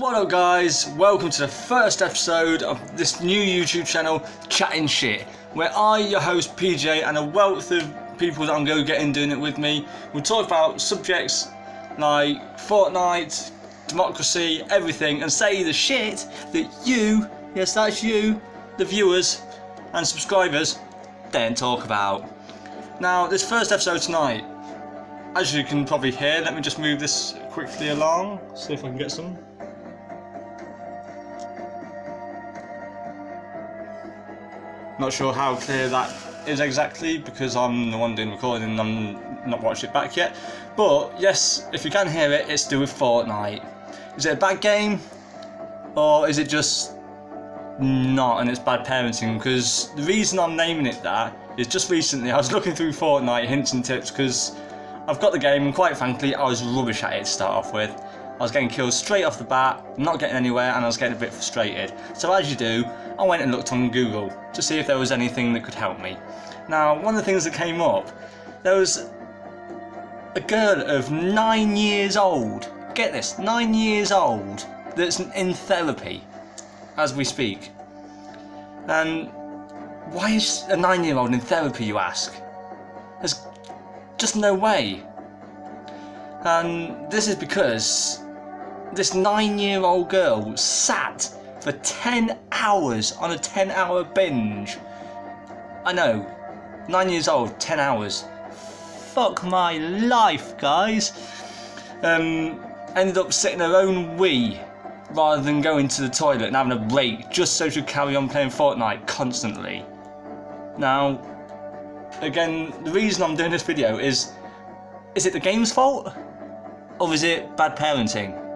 What up guys, welcome to the first episode of this new YouTube channel, Chatting Shit, where I, your host PJ, and a wealth of people that I'm going to get in doing it with me, will talk about subjects like Fortnite, democracy, everything, and say the shit that you, yes that's you, the viewers and subscribers, don't talk about. Now this first episode tonight, as you can probably hear, let me just move this quickly along, see if I can get some. Not sure how clear that is exactly because I'm the one doing recording and I'm not watched it back yet. But yes, if you can hear it, it's to do with Fortnite. Is it a bad game? Or is it just not and it's bad parenting? Because the reason I'm naming it that is just recently I was looking through Fortnite hints and tips because I've got the game and quite frankly I was rubbish at it to start off with. I was getting killed straight off the bat, not getting anywhere, and I was getting a bit frustrated. So as you do, I went and looked on Google to see if there was anything that could help me. Now, one of the things that came up, there was a girl of 9 years old, get this, 9 years old, that's in therapy as we speak. And why is a 9-year-old in therapy, you ask? There's just no way. And this is because this 9-year-old girl sat for 10 hours on a 10-hour binge. I know, 9 years old, 10 hours. Fuck my life, guys. Ended up sitting her own wee rather than going to the toilet and having a break just so she could carry on playing Fortnite constantly. Now, again, the reason I'm doing this video is it the game's fault? Or is it bad parenting?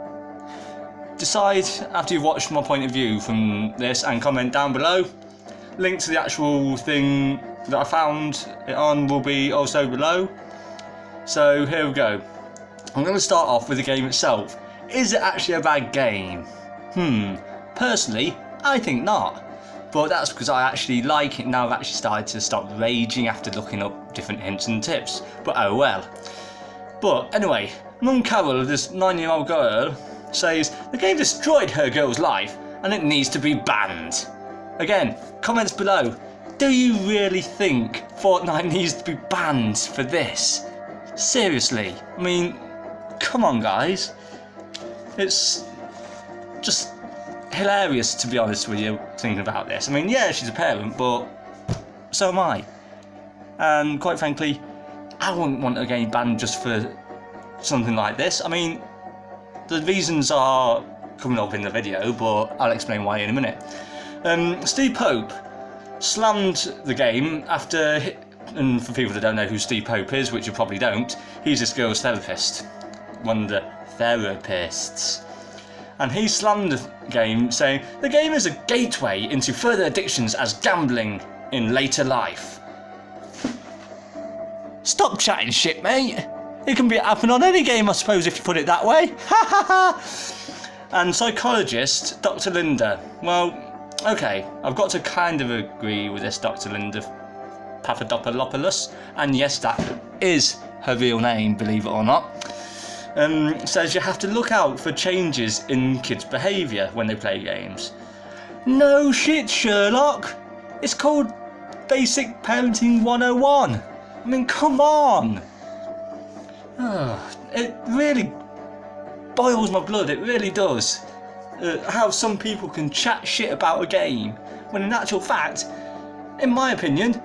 Decide after you've watched my point of view from this and comment down below. Link to the actual thing that I found it on will be also below. So here we go. I'm going to start off with the game itself. Is it actually a bad game? Personally, I think not. But that's because I actually like it now. I've actually started to stop raging after looking up different hints and tips. But oh well. But anyway, Mum Carol, this 9-year-old girl, says the game destroyed her girl's life and it needs to be banned. Again, comments below. Do you really think Fortnite needs to be banned for this? Seriously? I mean, come on guys. It's just hilarious to be honest with you thinking about this. I mean, yeah, she's a parent, but so am I. And quite frankly, I wouldn't want a game banned just for something like this. I mean, the reasons are coming up in the video, but I'll explain why in a minute. Steve Pope slammed the game after, and for people that don't know who Steve Pope is, which you probably don't, he's this girl's therapist, one of the therapists. And he slammed the game saying, the game is a gateway into further addictions as gambling in later life. Stop chatting shit, mate. It can happen on any game, I suppose, if you put it that way. Ha ha ha! And psychologist, Dr. Linda. Well, okay, I've got to kind of agree with this Dr. Linda Papadopoulos. And yes, that is her real name, believe it or not. Says you have to look out for changes in kids' behaviour when they play games. No shit, Sherlock. It's called Basic Parenting 101. I mean, come on. It really boils my blood, it really does. How some people can chat shit about a game when in actual fact, in my opinion,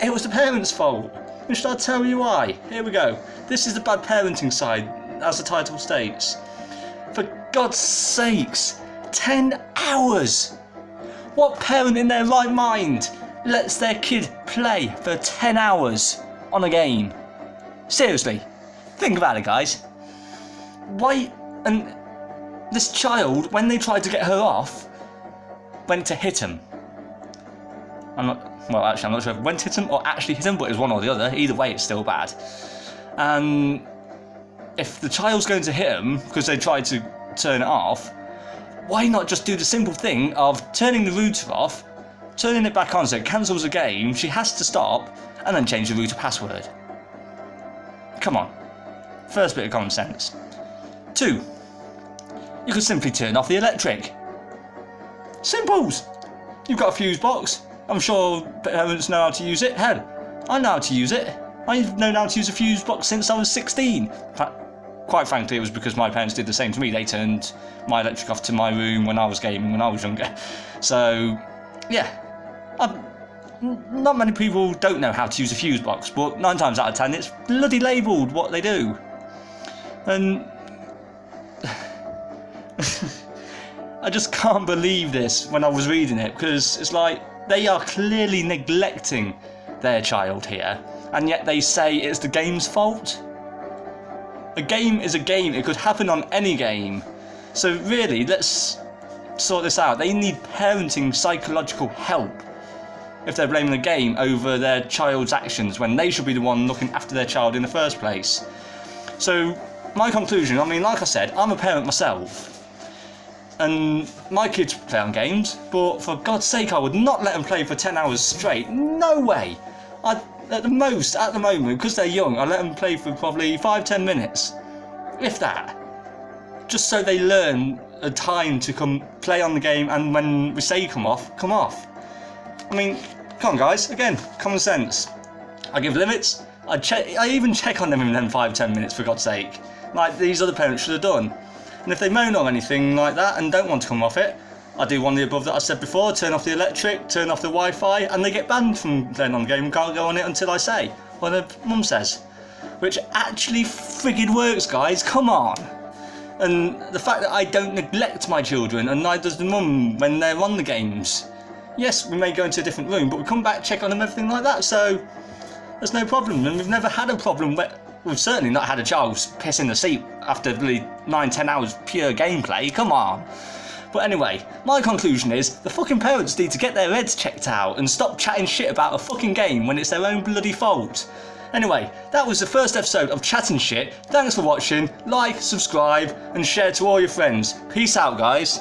it was the parents' fault. And should I tell you why? Here we go. This is the bad parenting side, as the title states. For God's sakes, 10 hours! What parent in their right mind lets their kid play for 10 hours on a game? Seriously, think about it guys. Why, and this child, when they tried to get her off, went to hit him. I'm not sure if it went to hit him or actually hit him, but it was one or the other. Either way, it's still bad. And if the child's going to hit him because they tried to turn it off, why not just do the simple thing of turning the router off, turning it back on so it cancels the game, she has to stop, and then change the router password? Come on. First bit of common sense. 2. You could simply turn off the electric. Simples. You've got a fuse box. I'm sure parents know how to use it. Hell, I know how to use it. I've known how to use a fuse box since I was 16. Quite frankly, it was because my parents did the same to me. They turned my electric off to my room when I was gaming when I was younger. So, yeah. Not many people don't know how to use a fuse box, but 9 times out of 10 it's bloody labelled what they do. And I just can't believe this when I was reading it, because it's like they are clearly neglecting their child here, and yet they say it's the game's fault. A game is a game, it could happen on any game. So really, let's sort this out. They need parenting psychological help if they're blaming the game over their child's actions when they should be the one looking after their child in the first place. So my conclusion, I mean, like I said, I'm a parent myself, and my kids play on games, but for God's sake I would not let them play for 10 hours straight. No way. At the most, at the moment, because they're young, I let them play for probably 5-10 minutes, if that, just so they learn a time to come play on the game, and when we say come off, come off. I mean, come on guys, again, common sense. I give limits, I even check on them in them 5-10 minutes, for God's sake, like these other parents should have done. And if they moan or anything like that and don't want to come off it, I do one of the above that I said before, turn off the electric, turn off the Wi-Fi, and they get banned from playing on the game and can't go on it until I say, or their mum says. Which actually friggin' works, guys, come on. And the fact that I don't neglect my children, and neither does the mum when they're on the games. Yes, we may go into a different room, but we come back, check on them, everything like that, so there's no problem. And we've never had a problem where, we've certainly not had a child piss in the seat after really 9-10 hours pure gameplay, come on. But anyway, my conclusion is, the fucking parents need to get their heads checked out and stop chatting shit about a fucking game when it's their own bloody fault. Anyway, that was the first episode of Chattinn Shit. Thanks for watching, like, subscribe, and share to all your friends. Peace out, guys.